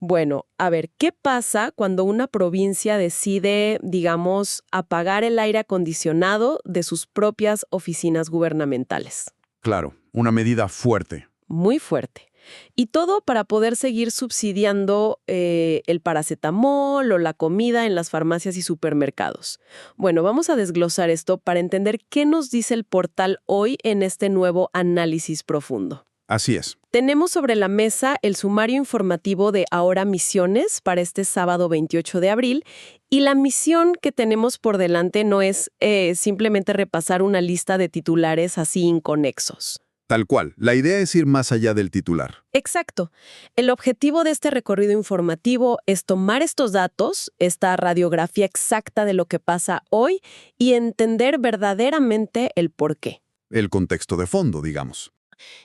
Bueno, a ver, ¿qué pasa cuando una provincia decide, digamos, apagar el aire acondicionado de sus propias oficinas gubernamentales? Claro, una medida fuerte. Muy fuerte. Y todo para poder seguir subsidiando el paracetamol o la comida en las farmacias y supermercados. Bueno, vamos a desglosar esto para entender qué nos dice el portal hoy en este nuevo análisis profundo. Así es. Tenemos sobre la mesa el sumario informativo de Ahora Misiones para este sábado 28 de abril y la misión que tenemos por delante no es simplemente repasar una lista de titulares así inconexos. Tal cual. La idea es ir más allá del titular. Exacto. El objetivo de este recorrido informativo es tomar estos datos, esta radiografía exacta de lo que pasa hoy y entender verdaderamente el porqué. El contexto de fondo, digamos.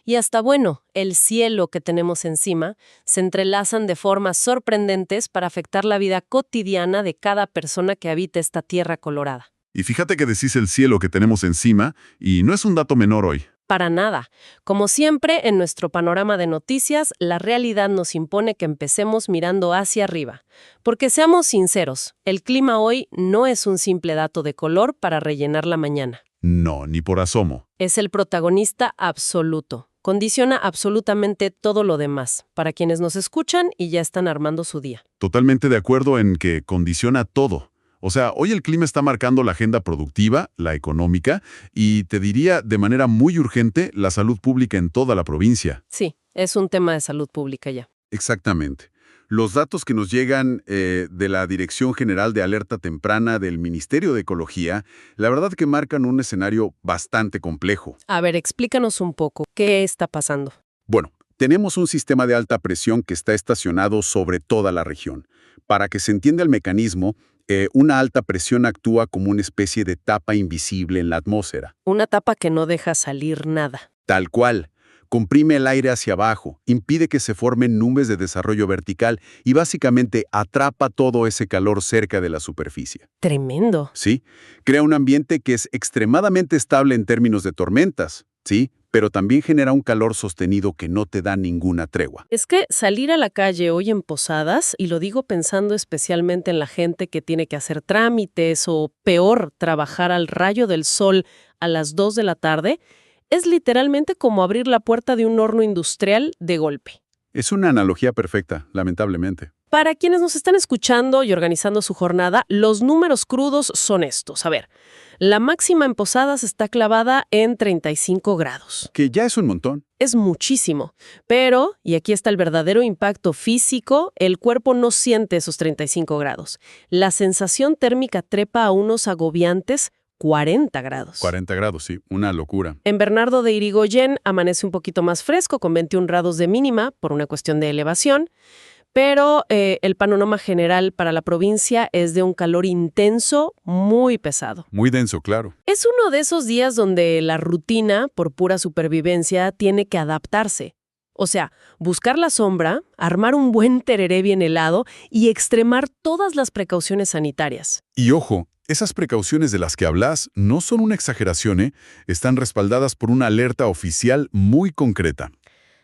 Y hasta bueno, el cielo que tenemos encima se entrelazan de formas sorprendentes para afectar la vida cotidiana de cada persona que habita esta tierra colorada. Y fíjate que decís el cielo que tenemos encima, y no es un dato menor hoy. Para nada. Como siempre, en nuestro panorama de noticias, la realidad nos impone que empecemos mirando hacia arriba. Porque seamos sinceros, el clima hoy no es un simple dato de color para rellenar la mañana. No, ni por asomo. Es el protagonista absoluto. Condiciona absolutamente todo lo demás, para quienes nos escuchan y ya están armando su día. Totalmente de acuerdo en que condiciona todo. O sea, hoy el clima está marcando la agenda productiva, la económica y, te diría, de manera muy urgente, la salud pública en toda la provincia. Sí, es un tema de salud pública ya. Exactamente. Los datos que nos llegan de la Dirección General de Alerta Temprana del Ministerio de Ecología, la verdad que marcan un escenario bastante complejo. A ver, explícanos un poco, ¿qué está pasando? Bueno, tenemos un sistema de alta presión que está estacionado sobre toda la región. Para que se entienda el mecanismo, una alta presión actúa como una especie de tapa invisible en la atmósfera. Una tapa que no deja salir nada. Tal cual. Comprime el aire hacia abajo, impide que se formen nubes de desarrollo vertical y básicamente atrapa todo ese calor cerca de la superficie. Tremendo. ¿Sí? Crea un ambiente que es extremadamente estable en términos de tormentas, ¿sí? Pero también genera un calor sostenido que no te da ninguna tregua. Es que salir a la calle hoy en Posadas, y lo digo pensando especialmente en la gente que tiene que hacer trámites o, peor, trabajar al rayo del sol a las 2 de la tarde, es literalmente como abrir la puerta de un horno industrial de golpe. Es una analogía perfecta, lamentablemente. Para quienes nos están escuchando y organizando su jornada, los números crudos son estos. A ver, la máxima en Posadas está clavada en 35 grados. Que ya es un montón. Es muchísimo. Pero, y aquí está el verdadero impacto físico, el cuerpo no siente esos 35 grados. La sensación térmica trepa a unos agobiantes 40 grados. 40 grados, sí, una locura. En Bernardo de Irigoyen amanece un poquito más fresco, con 21 grados de mínima, por una cuestión de elevación, pero el panorama general para la provincia es de un calor intenso, muy pesado. Muy denso, claro. Es uno de esos días donde la rutina, por pura supervivencia, tiene que adaptarse. O sea, buscar la sombra, armar un buen tereré bien helado y extremar todas las precauciones sanitarias. Y ojo, esas precauciones de las que hablas no son una exageración, ¿eh? Están respaldadas por una alerta oficial muy concreta.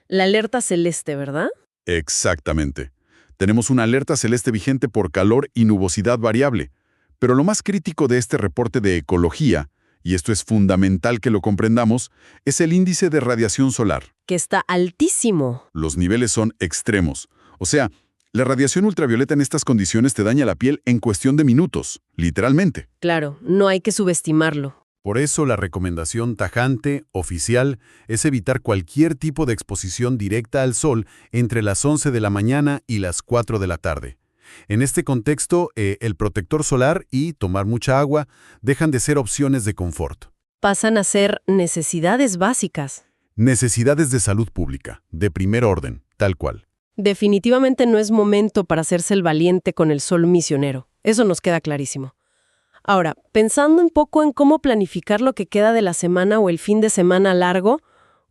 La alerta celeste, ¿verdad? Exactamente. Tenemos una alerta celeste vigente por calor y nubosidad variable. Pero lo más crítico de este reporte de ecología, y esto es fundamental que lo comprendamos, es el índice de radiación solar. Que está altísimo. Los niveles son extremos. O sea, la radiación ultravioleta en estas condiciones te daña la piel en cuestión de minutos, literalmente. Claro, no hay que subestimarlo. Por eso la recomendación tajante, oficial, es evitar cualquier tipo de exposición directa al sol entre las 11 de la mañana y las 4 de la tarde. En este contexto, el protector solar y tomar mucha agua dejan de ser opciones de confort. Pasan a ser necesidades básicas. Necesidades de salud pública, de primer orden, tal cual. Definitivamente no es momento para hacerse el valiente con el sol misionero. Eso nos queda clarísimo. Ahora, pensando un poco en cómo planificar lo que queda de la semana o el fin de semana largo,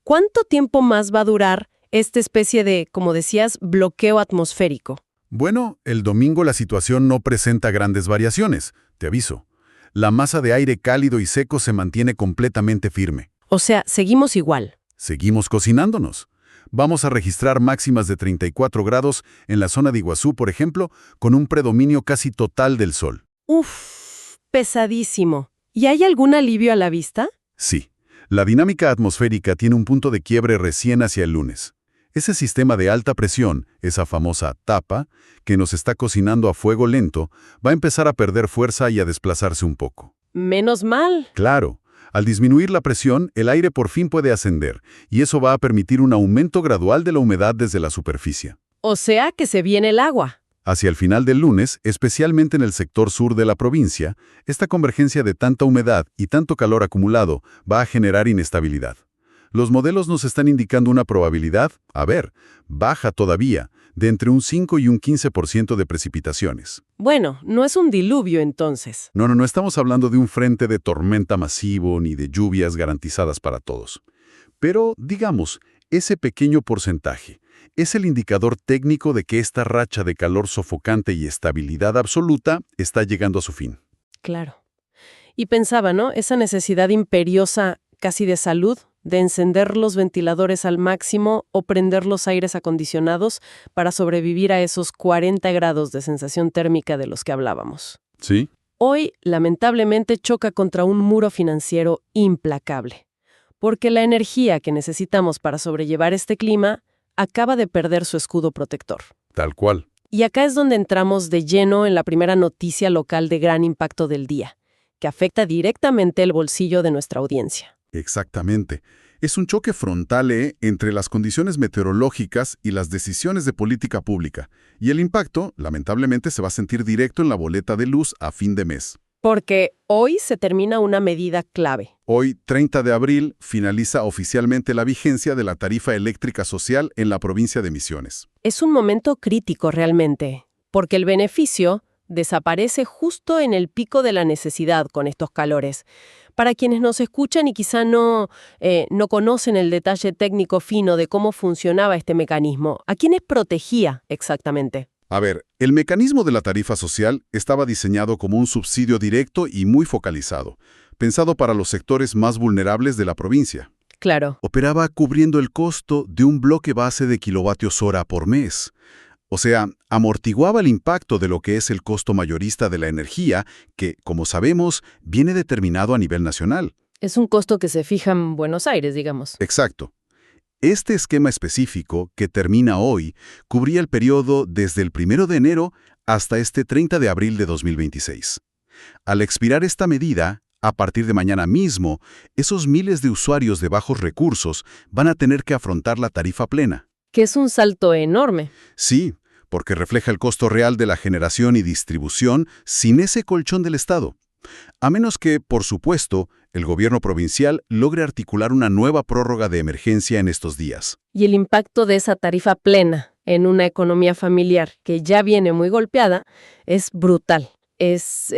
¿cuánto tiempo más va a durar esta especie de, como decías, bloqueo atmosférico? Bueno, el domingo la situación no presenta grandes variaciones, te aviso. La masa de aire cálido y seco se mantiene completamente firme. O sea, seguimos igual. Seguimos cocinándonos. Vamos a registrar máximas de 34 grados en la zona de Iguazú, por ejemplo, con un predominio casi total del sol. Uf, pesadísimo. ¿Y hay algún alivio a la vista? Sí, la dinámica atmosférica tiene un punto de quiebre recién hacia el lunes. Ese sistema de alta presión, esa famosa tapa, que nos está cocinando a fuego lento, va a empezar a perder fuerza y a desplazarse un poco. Menos mal. Claro, al disminuir la presión, el aire por fin puede ascender, y eso va a permitir un aumento gradual de la humedad desde la superficie. O sea que se viene el agua. Hacia el final del lunes, especialmente en el sector sur de la provincia, esta convergencia de tanta humedad y tanto calor acumulado va a generar inestabilidad. Los modelos nos están indicando una probabilidad, baja todavía, de entre un 5 y un 15% de precipitaciones. Bueno, no es un diluvio entonces. No estamos hablando de un frente de tormenta masivo ni de lluvias garantizadas para todos. Pero, digamos, ese pequeño porcentaje es el indicador técnico de que esta racha de calor sofocante y estabilidad absoluta está llegando a su fin. Claro. Y pensaba, ¿no? Esa necesidad imperiosa, casi de salud, de encender los ventiladores al máximo o prender los aires acondicionados para sobrevivir a esos 40 grados de sensación térmica de los que hablábamos. ¿Sí? Hoy, lamentablemente, choca contra un muro financiero implacable, porque la energía que necesitamos para sobrellevar este clima acaba de perder su escudo protector. Tal cual. Y acá es donde entramos de lleno en la primera noticia local de gran impacto del día, que afecta directamente el bolsillo de nuestra audiencia. Exactamente. Es un choque frontal entre las condiciones meteorológicas y las decisiones de política pública. Y el impacto, lamentablemente, se va a sentir directo en la boleta de luz a fin de mes. Porque hoy se termina una medida clave. Hoy, 30 de abril, finaliza oficialmente la vigencia de la tarifa eléctrica social en la provincia de Misiones. Es un momento crítico realmente, porque el beneficio desaparece justo en el pico de la necesidad con estos calores. Para quienes nos escuchan y quizá no conocen el detalle técnico fino de cómo funcionaba este mecanismo, ¿a quiénes protegía exactamente? El mecanismo de la tarifa social estaba diseñado como un subsidio directo y muy focalizado, pensado para los sectores más vulnerables de la provincia. Claro. Operaba cubriendo el costo de un bloque base de kilovatios hora por mes. O sea, amortiguaba el impacto de lo que es el costo mayorista de la energía, que, como sabemos, viene determinado a nivel nacional. Es un costo que se fija en Buenos Aires, digamos. Exacto. Este esquema específico, que termina hoy, cubría el periodo desde el 1 de enero hasta este 30 de abril de 2026. Al expirar esta medida, a partir de mañana mismo, esos miles de usuarios de bajos recursos van a tener que afrontar la tarifa plena. Que es un salto enorme. Sí, porque refleja el costo real de la generación y distribución sin ese colchón del Estado. A menos que, por supuesto, el gobierno provincial logre articular una nueva prórroga de emergencia en estos días. Y el impacto de esa tarifa plena en una economía familiar que ya viene muy golpeada es brutal. Es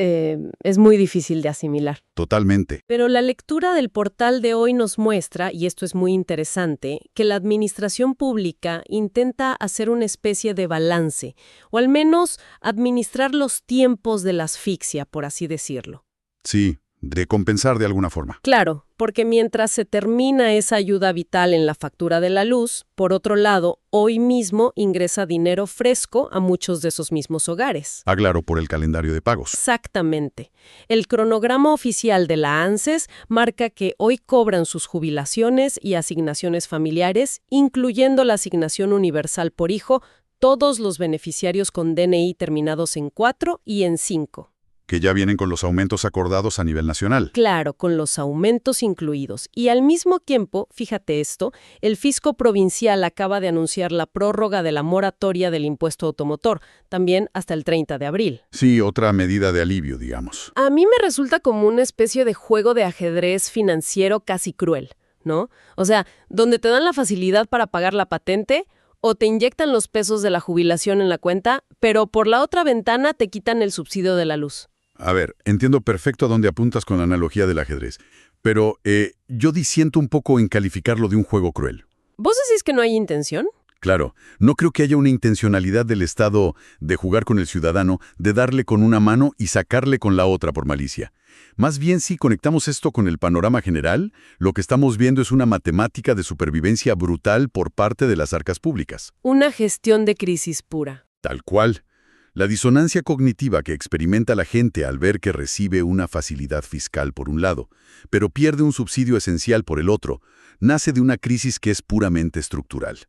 muy difícil de asimilar. Totalmente. Pero la lectura del portal de hoy nos muestra, y esto es muy interesante, que la administración pública intenta hacer una especie de balance, o al menos administrar los tiempos de la asfixia, por así decirlo. Sí, de compensar de alguna forma. Claro, porque mientras se termina esa ayuda vital en la factura de la luz, por otro lado, hoy mismo ingresa dinero fresco a muchos de esos mismos hogares. Claro, por el calendario de pagos. Exactamente. El cronograma oficial de la ANSES marca que hoy cobran sus jubilaciones y asignaciones familiares, incluyendo la asignación universal por hijo, todos los beneficiarios con DNI terminados en 4 y en 5. Que ya vienen con los aumentos acordados a nivel nacional. Claro, con los aumentos incluidos. Y al mismo tiempo, fíjate esto, el fisco provincial acaba de anunciar la prórroga de la moratoria del impuesto automotor, también hasta el 30 de abril. Sí, otra medida de alivio, digamos. A mí me resulta como una especie de juego de ajedrez financiero casi cruel, ¿no? O sea, donde te dan la facilidad para pagar la patente o te inyectan los pesos de la jubilación en la cuenta, pero por la otra ventana te quitan el subsidio de la luz. Entiendo perfecto a dónde apuntas con la analogía del ajedrez, pero yo disiento un poco en calificarlo de un juego cruel. ¿Vos decís que no hay intención? Claro, no creo que haya una intencionalidad del Estado de jugar con el ciudadano, de darle con una mano y sacarle con la otra por malicia. Más bien, si conectamos esto con el panorama general, lo que estamos viendo es una matemática de supervivencia brutal por parte de las arcas públicas. Una gestión de crisis pura. Tal cual. La disonancia cognitiva que experimenta la gente al ver que recibe una facilidad fiscal por un lado, pero pierde un subsidio esencial por el otro, nace de una crisis que es puramente estructural.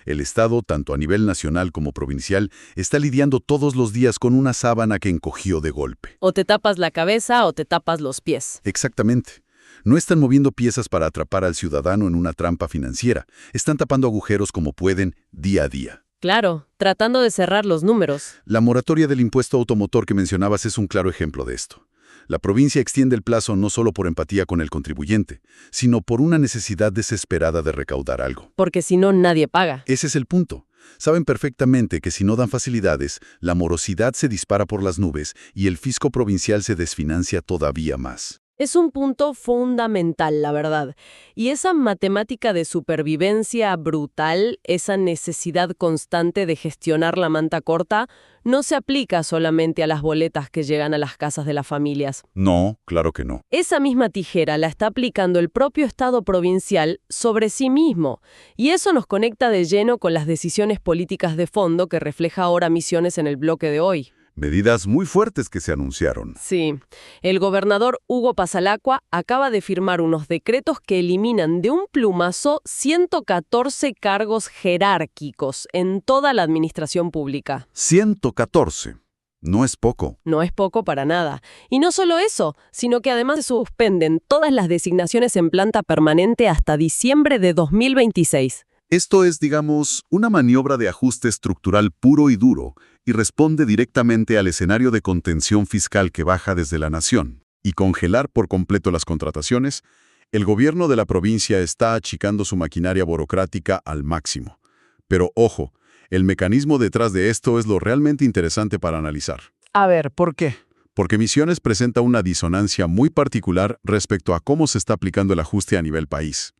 El Estado, tanto a nivel nacional como provincial, está lidiando todos los días con una sábana que encogió de golpe. O te tapas la cabeza o te tapas los pies. Exactamente. No están moviendo piezas para atrapar al ciudadano en una trampa financiera. Están tapando agujeros como pueden, día a día. Claro, tratando de cerrar los números. La moratoria del impuesto automotor que mencionabas es un claro ejemplo de esto. La provincia extiende el plazo no solo por empatía con el contribuyente, sino por una necesidad desesperada de recaudar algo. Porque si no, nadie paga. Ese es el punto. Saben perfectamente que si no dan facilidades, la morosidad se dispara por las nubes y el fisco provincial se desfinancia todavía más. Es un punto fundamental, la verdad. Y esa matemática de supervivencia brutal, esa necesidad constante de gestionar la manta corta, no se aplica solamente a las boletas que llegan a las casas de las familias. No, claro que no. Esa misma tijera la está aplicando el propio Estado provincial sobre sí mismo. Y eso nos conecta de lleno con las decisiones políticas de fondo que refleja ahora Misiones en el bloque de hoy. Medidas muy fuertes que se anunciaron. Sí. El gobernador Hugo Pasalacqua acaba de firmar unos decretos que eliminan de un plumazo 114 cargos jerárquicos en toda la administración pública. 114. No es poco. No es poco para nada. Y no solo eso, sino que además se suspenden todas las designaciones en planta permanente hasta diciembre de 2026. Esto es, digamos, una maniobra de ajuste estructural puro y duro, y responde directamente al escenario de contención fiscal que baja desde la nación. Y congelar por completo las contrataciones, el gobierno de la provincia está achicando su maquinaria burocrática al máximo. Pero ojo, el mecanismo detrás de esto es lo realmente interesante para analizar. A ver, ¿por qué? Porque Misiones presenta una disonancia muy particular respecto a cómo se está aplicando el ajuste a nivel país.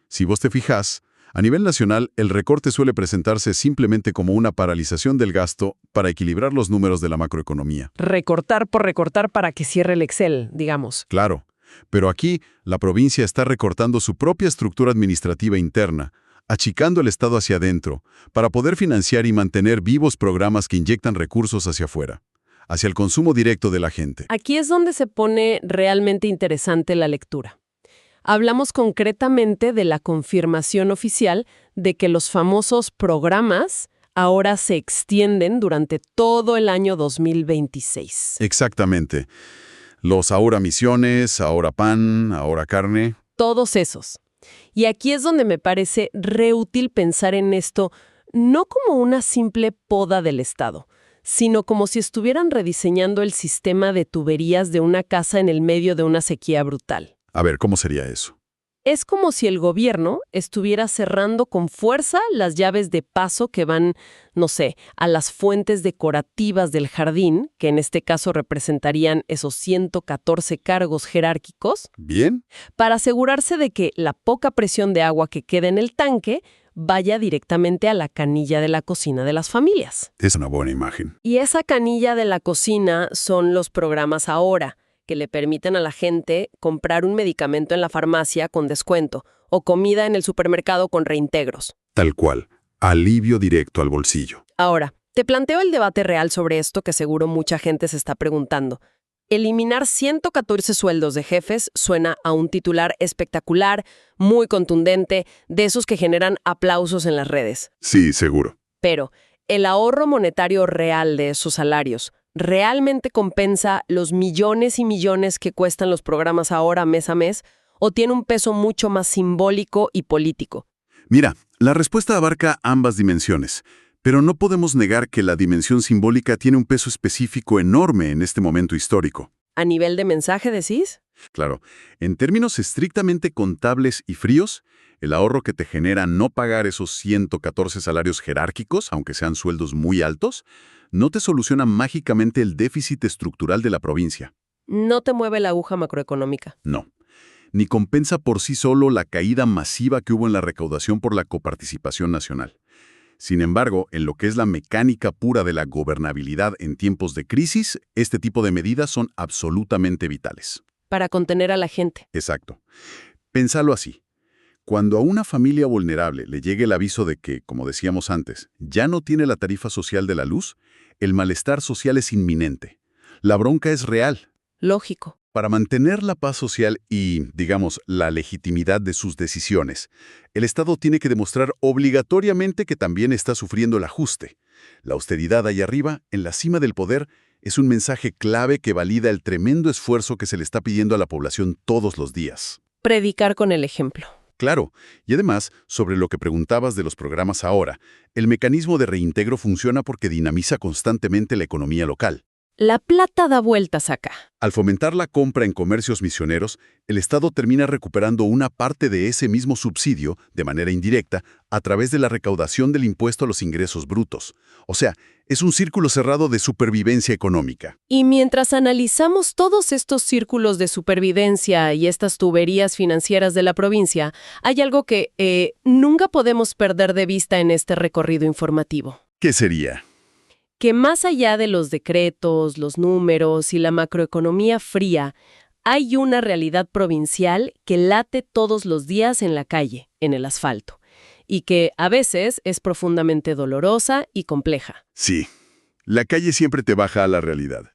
Si vos te fijas, a nivel nacional, el recorte suele presentarse simplemente como una paralización del gasto para equilibrar los números de la macroeconomía. recortar por recortar para que cierre el Excel, digamos. Claro, pero aquí la provincia está recortando su propia estructura administrativa interna, achicando el Estado hacia adentro, para poder financiar y mantener vivos programas que inyectan recursos hacia afuera, hacia el consumo directo de la gente. Aquí es donde se pone realmente interesante la lectura. Hablamos concretamente de la confirmación oficial de que los famosos programas ahora se extienden durante todo el año 2026. Exactamente. Los ahora Misiones, ahora pan, ahora carne. Todos esos. Y aquí es donde me parece reútil pensar en esto no como una simple poda del Estado, sino como si estuvieran rediseñando el sistema de tuberías de una casa en el medio de una sequía brutal. A ver, ¿cómo sería eso? Es como si el gobierno estuviera cerrando con fuerza las llaves de paso que van, no sé, a las fuentes decorativas del jardín, que en este caso representarían esos 114 cargos jerárquicos, ¿Bien? para asegurarse de que la poca presión de agua que queda en el tanque vaya directamente a la canilla de la cocina de las familias. Es una buena imagen. Y esa canilla de la cocina son los programas ahora, que le permiten a la gente comprar un medicamento en la farmacia con descuento o comida en el supermercado con reintegros. Tal cual. Alivio directo al bolsillo. Ahora, te planteo el debate real sobre esto que seguro mucha gente se está preguntando. Eliminar 114 sueldos de jefes suena a un titular espectacular, muy contundente, de esos que generan aplausos en las redes. Sí, seguro. Pero, ¿el ahorro monetario real de esos salarios realmente compensa los millones y millones que cuestan los programas ahora mes a mes o tiene un peso mucho más simbólico y político? Mira, la respuesta abarca ambas dimensiones, pero no podemos negar que la dimensión simbólica tiene un peso específico enorme en este momento histórico. ¿A nivel de mensaje decís? Claro, en términos estrictamente contables y fríos, el ahorro que te genera no pagar esos 114 salarios jerárquicos, aunque sean sueldos muy altos, no te soluciona mágicamente el déficit estructural de la provincia. No te mueve la aguja macroeconómica. No. Ni compensa por sí solo la caída masiva que hubo en la recaudación por la coparticipación nacional. Sin embargo, en lo que es la mecánica pura de la gobernabilidad en tiempos de crisis, este tipo de medidas son absolutamente vitales. Para contener a la gente. Exacto. Pénsalo así. Cuando a una familia vulnerable le llegue el aviso de que, como decíamos antes, ya no tiene la tarifa social de la luz, el malestar social es inminente. La bronca es real. Lógico. Para mantener la paz social y, digamos, la legitimidad de sus decisiones, el Estado tiene que demostrar obligatoriamente que también está sufriendo el ajuste. La austeridad ahí arriba, en la cima del poder, es un mensaje clave que valida el tremendo esfuerzo que se le está pidiendo a la población todos los días. Predicar con el ejemplo. Claro, y además, sobre lo que preguntabas de los programas ahora, el mecanismo de reintegro funciona porque dinamiza constantemente la economía local. La plata da vueltas acá. Al fomentar la compra en comercios misioneros, el Estado termina recuperando una parte de ese mismo subsidio, de manera indirecta, a través de la recaudación del impuesto a los ingresos brutos. O sea, es un círculo cerrado de supervivencia económica. Y mientras analizamos todos estos círculos de supervivencia y estas tuberías financieras de la provincia, hay algo que nunca podemos perder de vista en este recorrido informativo. ¿Qué sería? Que más allá de los decretos, los números y la macroeconomía fría, hay una realidad provincial que late todos los días en la calle, en el asfalto, y que a veces es profundamente dolorosa y compleja. Sí, la calle siempre te baja a la realidad.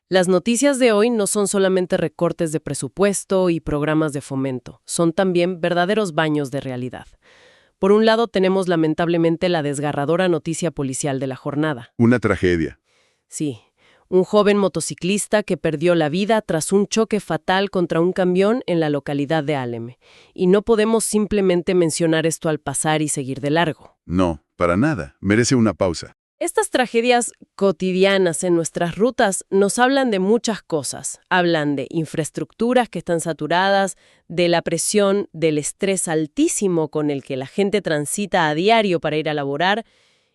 Las noticias de hoy no son solamente recortes de presupuesto y programas de fomento, son también verdaderos baños de realidad. Por un lado tenemos lamentablemente la desgarradora noticia policial de la jornada. Una tragedia. Sí, un joven motociclista que perdió la vida tras un choque fatal contra un camión en la localidad de Alem. Y no podemos simplemente mencionar esto al pasar y seguir de largo. No, para nada. Merece una pausa. Estas tragedias cotidianas en nuestras rutas nos hablan de muchas cosas. Hablan de infraestructuras que están saturadas, de la presión, del estrés altísimo con el que la gente transita a diario para ir a laborar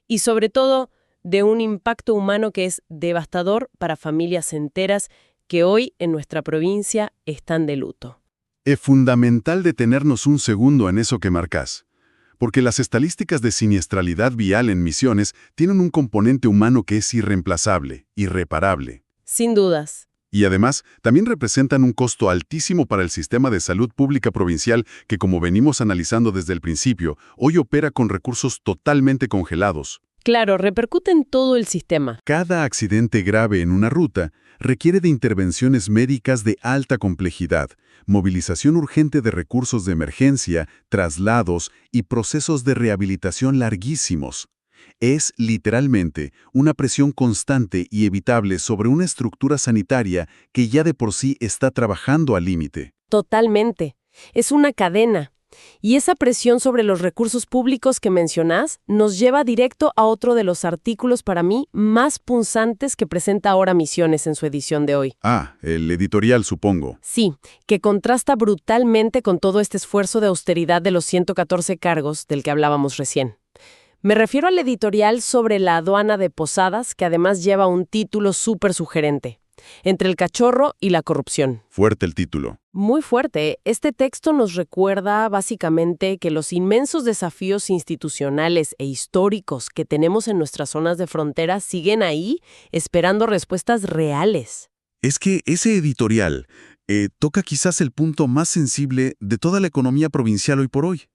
y sobre todo de un impacto humano que es devastador para familias enteras que hoy en nuestra provincia están de luto. Es fundamental detenernos un segundo en eso que marcás. Porque las estadísticas de siniestralidad vial en Misiones tienen un componente humano que es irreemplazable, irreparable. Sin dudas. Y además, también representan un costo altísimo para el sistema de salud pública provincial que, como venimos analizando desde el principio, hoy opera con recursos totalmente congelados. Claro, repercute en todo el sistema. Cada accidente grave en una ruta requiere de intervenciones médicas de alta complejidad, movilización urgente de recursos de emergencia, traslados y procesos de rehabilitación larguísimos. Es, literalmente, una presión constante y evitable sobre una estructura sanitaria que ya de por sí está trabajando al límite. Totalmente. Es una cadena. Y esa presión sobre los recursos públicos que mencionás nos lleva directo a otro de los artículos para mí más punzantes que presenta ahora Misiones en su edición de hoy. Ah, el editorial, supongo. Sí, que contrasta brutalmente con todo este esfuerzo de austeridad de los 114 cargos del que hablábamos recién. Me refiero al editorial sobre la aduana de Posadas, que además lleva un título súper sugerente. Entre el cachorro y la corrupción. Fuerte el título. Muy fuerte. Este texto nos recuerda básicamente que los inmensos desafíos institucionales e históricos que tenemos en nuestras zonas de frontera siguen ahí, esperando respuestas reales. Es que ese editorial toca quizás el punto más sensible de toda la economía provincial hoy por hoy.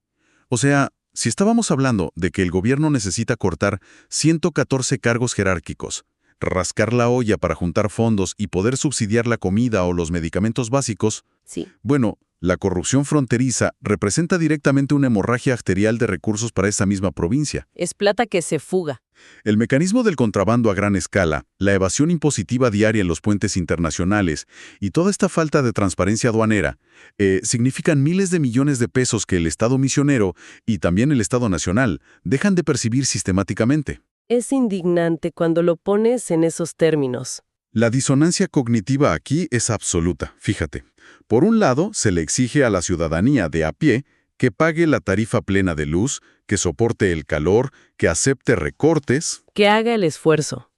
O sea, si estábamos hablando de que el gobierno necesita cortar 114 cargos jerárquicos, rascar la olla para juntar fondos y poder subsidiar la comida o los medicamentos básicos, sí. Bueno, la corrupción fronteriza representa directamente una hemorragia arterial de recursos para esa misma provincia. Es plata que se fuga. El mecanismo del contrabando a gran escala, la evasión impositiva diaria en los puentes internacionales y toda esta falta de transparencia aduanera significan miles de millones de pesos que el Estado misionero y también el Estado nacional dejan de percibir sistemáticamente. Es indignante cuando lo pones en esos términos. La disonancia cognitiva aquí es absoluta, fíjate. Por un lado, se le exige a la ciudadanía de a pie que pague la tarifa plena de luz, que soporte el calor, que acepte recortes, que haga el esfuerzo.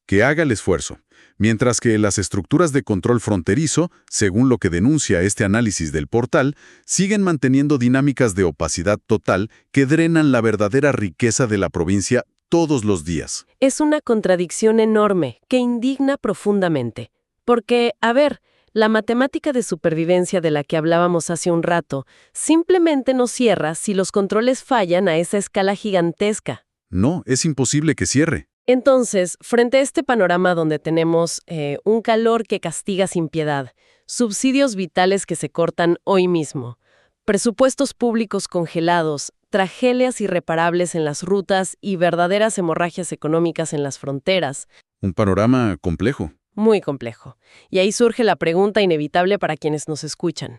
Mientras que las estructuras de control fronterizo, según lo que denuncia este análisis del portal, siguen manteniendo dinámicas de opacidad total que drenan la verdadera riqueza de la provincia todos los días. Es una contradicción enorme que indigna profundamente. Porque, a ver, la matemática de supervivencia de la que hablábamos hace un rato simplemente no cierra si los controles fallan a esa escala gigantesca. No, es imposible que cierre. Entonces, frente a este panorama donde tenemos un calor que castiga sin piedad, subsidios vitales que se cortan hoy mismo, presupuestos públicos congelados, tragedias irreparables en las rutas y verdaderas hemorragias económicas en las fronteras. Un panorama complejo. Muy complejo. Y ahí surge la pregunta inevitable para quienes nos escuchan.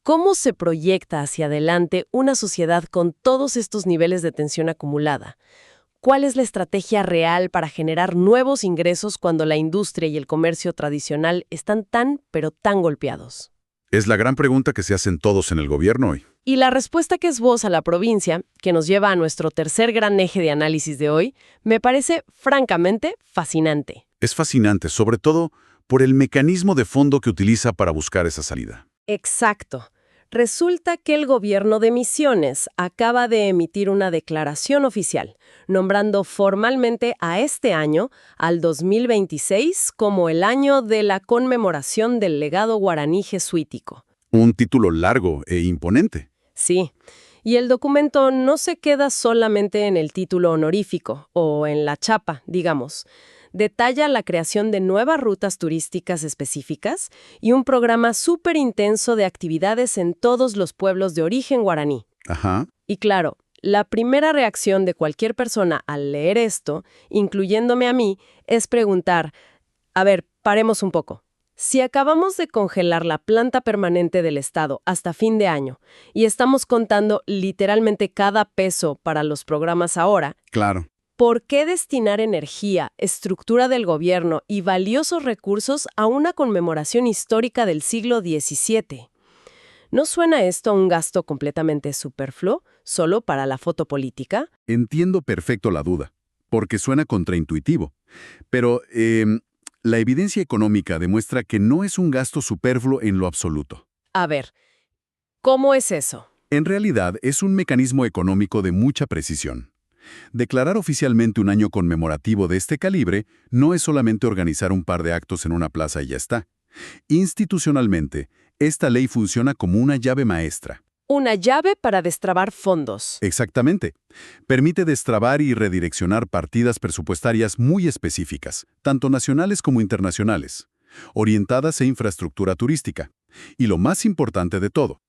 ¿Cómo se proyecta hacia adelante una sociedad con todos estos niveles de tensión acumulada? ¿Cuál es la estrategia real para generar nuevos ingresos cuando la industria y el comercio tradicional están tan, pero tan golpeados? Es la gran pregunta que se hacen todos en el gobierno hoy. Y la respuesta que esboza la provincia, que nos lleva a nuestro tercer gran eje de análisis de hoy, me parece francamente fascinante. Es fascinante, sobre todo por el mecanismo de fondo que utiliza para buscar esa salida. Exacto. Resulta que el gobierno de Misiones acaba de emitir una declaración oficial, nombrando formalmente a este año, al 2026, como el año de la conmemoración del legado guaraní jesuítico. Un título largo e imponente. Sí, y el documento no se queda solamente en el título honorífico, o en la chapa, digamos. Detalla la creación de nuevas rutas turísticas específicas y un programa súper intenso de actividades en todos los pueblos de origen guaraní. Ajá. Y claro, la primera reacción de cualquier persona al leer esto, incluyéndome a mí, es preguntar, a ver, paremos un poco. Si acabamos de congelar la planta permanente del Estado hasta fin de año y estamos contando literalmente cada peso para los programas ahora, Claro. ¿por qué destinar energía, estructura del gobierno y valiosos recursos a una conmemoración histórica del siglo XVII? ¿No suena esto a un gasto completamente superfluo, solo para la foto política? Entiendo perfecto la duda, porque suena contraintuitivo. Pero la evidencia económica demuestra que no es un gasto superfluo en lo absoluto. A ver, ¿cómo es eso? En realidad, es un mecanismo económico de mucha precisión. Declarar oficialmente un año conmemorativo de este calibre no es solamente organizar un par de actos en una plaza y ya está. Institucionalmente, esta ley funciona como una llave maestra. Una llave para destrabar fondos. Exactamente. Permite destrabar y redireccionar partidas presupuestarias muy específicas, tanto nacionales como internacionales, orientadas a infraestructura turística. Y lo más importante de todo,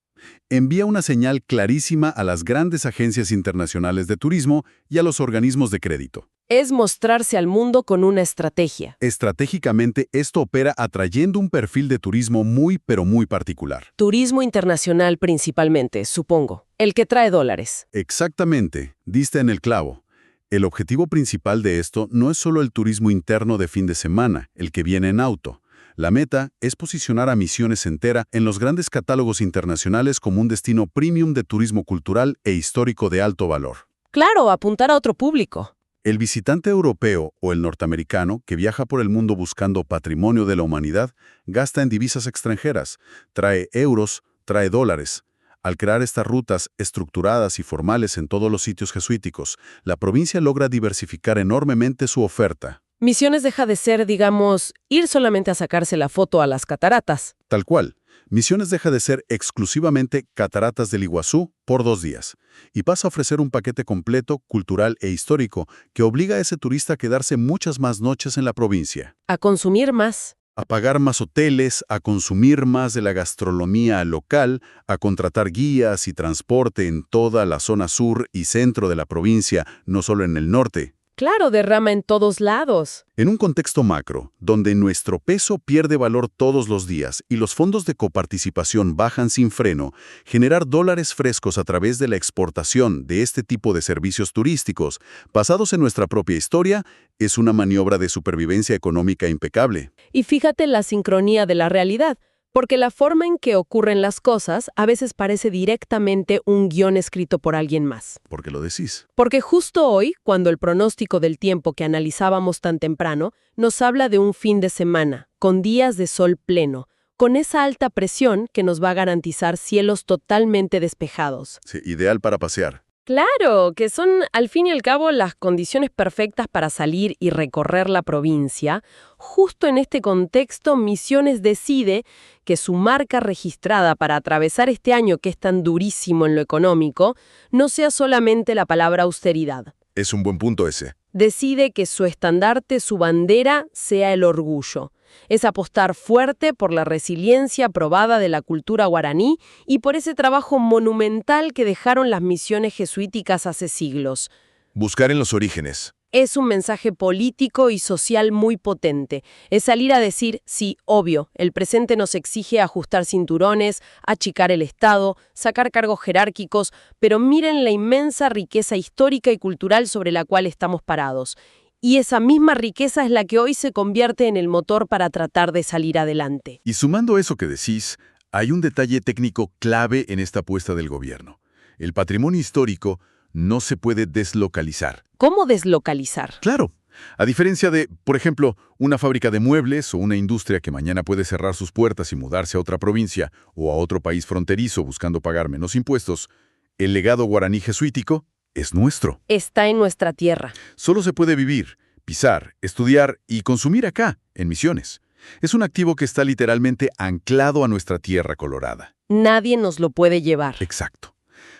envía una señal clarísima a las grandes agencias internacionales de turismo y a los organismos de crédito. Es mostrarse al mundo con una estrategia. Estratégicamente, esto opera atrayendo un perfil de turismo muy, pero muy particular. Turismo internacional principalmente, supongo. El que trae dólares. Exactamente, diste en el clavo. El objetivo principal de esto no es solo el turismo interno de fin de semana, el que viene en auto. La meta es posicionar a Misiones entera en los grandes catálogos internacionales como un destino premium de turismo cultural e histórico de alto valor. Claro, apuntar a otro público. El visitante europeo o el norteamericano que viaja por el mundo buscando patrimonio de la humanidad gasta en divisas extranjeras, trae euros, trae dólares. Al crear estas rutas estructuradas y formales en todos los sitios jesuíticos, la provincia logra diversificar enormemente su oferta. Misiones deja de ser, digamos, ir solamente a sacarse la foto a las cataratas. Tal cual, Misiones deja de ser exclusivamente Cataratas del Iguazú por 2 días y pasa a ofrecer un paquete completo, cultural e histórico que obliga a ese turista a quedarse muchas más noches en la provincia. A consumir más. A pagar más hoteles, a consumir más de la gastronomía local, a contratar guías y transporte en toda la zona sur y centro de la provincia, no solo en el norte. Claro, derrama en todos lados. En un contexto macro, donde nuestro peso pierde valor todos los días y los fondos de coparticipación bajan sin freno, generar dólares frescos a través de la exportación de este tipo de servicios turísticos, basados en nuestra propia historia, es una maniobra de supervivencia económica impecable. Y fíjate la sincronía de la realidad, porque la forma en que ocurren las cosas a veces parece directamente un guión escrito por alguien más. ¿Por qué lo decís? Porque justo hoy, cuando el pronóstico del tiempo que analizábamos tan temprano, nos habla de un fin de semana, con días de sol pleno, con esa alta presión que nos va a garantizar cielos totalmente despejados. Sí, ideal para pasear. Claro, que son al fin y al cabo las condiciones perfectas para salir y recorrer la provincia. Justo en este contexto, Misiones decide que su marca registrada para atravesar este año que es tan durísimo en lo económico no sea solamente la palabra austeridad. Es un buen punto ese. Decide que su estandarte, su bandera, sea el orgullo. Es apostar fuerte por la resiliencia probada de la cultura guaraní y por ese trabajo monumental que dejaron las misiones jesuíticas hace siglos. Buscar en los orígenes. Es un mensaje político y social muy potente. Es salir a decir, sí, obvio, el presente nos exige ajustar cinturones, achicar el Estado, sacar cargos jerárquicos, pero miren la inmensa riqueza histórica y cultural sobre la cual estamos parados. Y esa misma riqueza es la que hoy se convierte en el motor para tratar de salir adelante. Y sumando eso que decís, hay un detalle técnico clave en esta apuesta del gobierno. El patrimonio histórico no se puede deslocalizar. ¿Cómo deslocalizar? Claro. A diferencia de, por ejemplo, una fábrica de muebles o una industria que mañana puede cerrar sus puertas y mudarse a otra provincia o a otro país fronterizo buscando pagar menos impuestos, el legado guaraní jesuítico es nuestro. Está en nuestra tierra. Solo se puede vivir, pisar, estudiar y consumir acá, en Misiones. Es un activo que está literalmente anclado a nuestra tierra colorada. Nadie nos lo puede llevar. Exacto.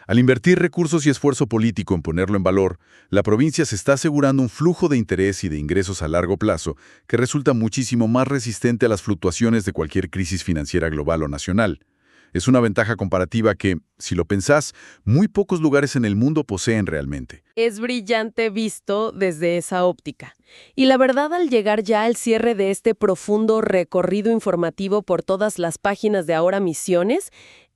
Al invertir recursos y esfuerzo político en ponerlo en valor, la provincia se está asegurando un flujo de interés y de ingresos a largo plazo que resulta muchísimo más resistente a las fluctuaciones de cualquier crisis financiera global o nacional. Es una ventaja comparativa que, si lo pensás, muy pocos lugares en el mundo poseen realmente. Es brillante visto desde esa óptica. Y la verdad, al llegar ya al cierre de este profundo recorrido informativo por todas las páginas de Ahora Misiones,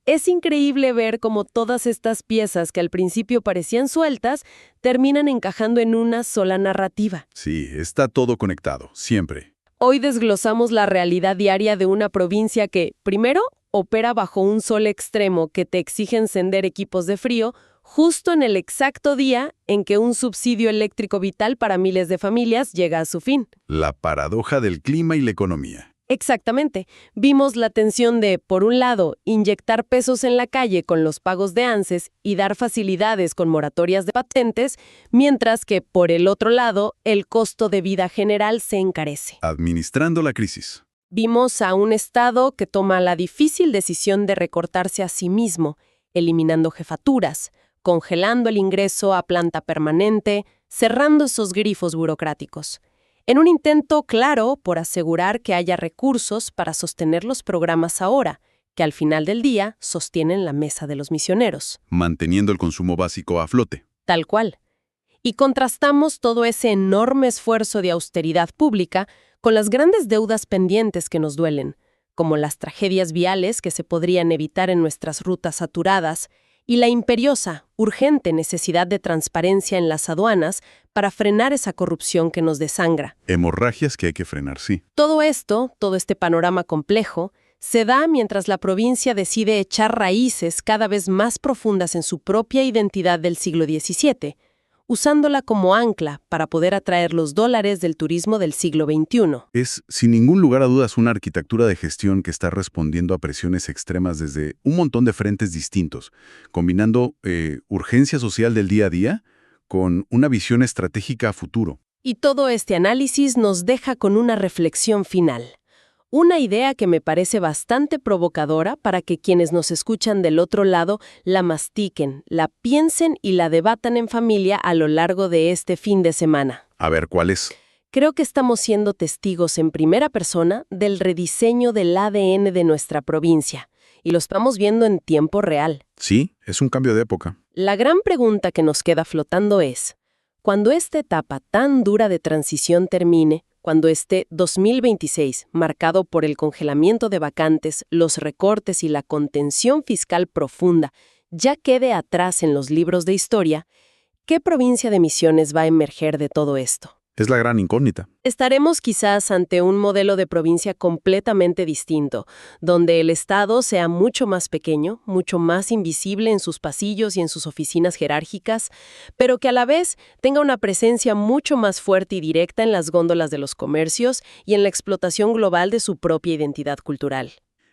es increíble ver cómo todas estas piezas que al principio parecían sueltas terminan encajando en una sola narrativa. Sí, está todo conectado, siempre. Hoy desglosamos la realidad diaria de una provincia que, primero, opera bajo un sol extremo que te exige encender equipos de frío justo en el exacto día en que un subsidio eléctrico vital para miles de familias llega a su fin. La paradoja del clima y la economía. Exactamente. Vimos la tensión de, por un lado, inyectar pesos en la calle con los pagos de ANSES y dar facilidades con moratorias de patentes, mientras que, por el otro lado, el costo de vida general se encarece. Administrando la crisis. Vimos a un Estado que toma la difícil decisión de recortarse a sí mismo, eliminando jefaturas, congelando el ingreso a planta permanente, cerrando esos grifos burocráticos. En un intento claro por asegurar que haya recursos para sostener los programas ahora, que al final del día sostienen la mesa de los misioneros. Manteniendo el consumo básico a flote. Tal cual. Y contrastamos todo ese enorme esfuerzo de austeridad pública con las grandes deudas pendientes que nos duelen, como las tragedias viales que se podrían evitar en nuestras rutas saturadas, y la imperiosa, urgente necesidad de transparencia en las aduanas para frenar esa corrupción que nos desangra. Hemorragias que hay que frenar, sí. Todo esto, todo este panorama complejo, se da mientras la provincia decide echar raíces cada vez más profundas en su propia identidad del siglo XVII, usándola como ancla para poder atraer los dólares del turismo del siglo XXI. Es, sin ningún lugar a dudas, una arquitectura de gestión que está respondiendo a presiones extremas desde un montón de frentes distintos, combinando urgencia social del día a día con una visión estratégica a futuro. Y todo este análisis nos deja con una reflexión final. Una idea que me parece bastante provocadora para que quienes nos escuchan del otro lado la mastiquen, la piensen y la debatan en familia a lo largo de este fin de semana. A ver, ¿cuál es? Creo que estamos siendo testigos en primera persona del rediseño del ADN de nuestra provincia, y lo estamos viendo en tiempo real. Sí, es un cambio de época. La gran pregunta que nos queda flotando es, cuando esta etapa tan dura de transición termine, cuando este 2026, marcado por el congelamiento de vacantes, los recortes y la contención fiscal profunda, ya quede atrás en los libros de historia, ¿qué provincia de Misiones va a emerger de todo esto? Es la gran incógnita. Estaremos quizás ante un modelo de provincia completamente distinto, donde el Estado sea mucho más pequeño, mucho más invisible en sus pasillos y en sus oficinas jerárquicas, pero que a la vez tenga una presencia mucho más fuerte y directa en las góndolas de los comercios y en la explotación global de su propia identidad cultural.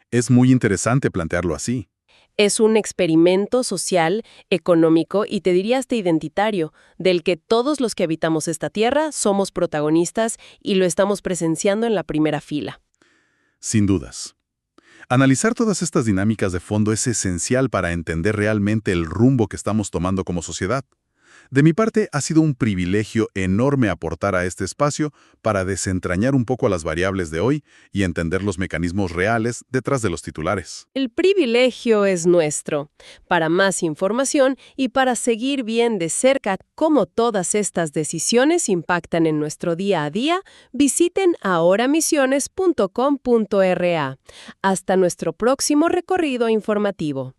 Es muy interesante plantearlo así. Es un experimento social, económico y te diría hasta identitario, del que todos los que habitamos esta tierra somos protagonistas y lo estamos presenciando en la primera fila. Sin dudas. Analizar todas estas dinámicas de fondo es esencial para entender realmente el rumbo que estamos tomando como sociedad. De mi parte, ha sido un privilegio enorme aportar a este espacio para desentrañar un poco las variables de hoy y entender los mecanismos reales detrás de los titulares. El privilegio es nuestro. Para más información y para seguir bien de cerca cómo todas estas decisiones impactan en nuestro día a día, visiten ahoramisiones.com.ra. Hasta nuestro próximo recorrido informativo.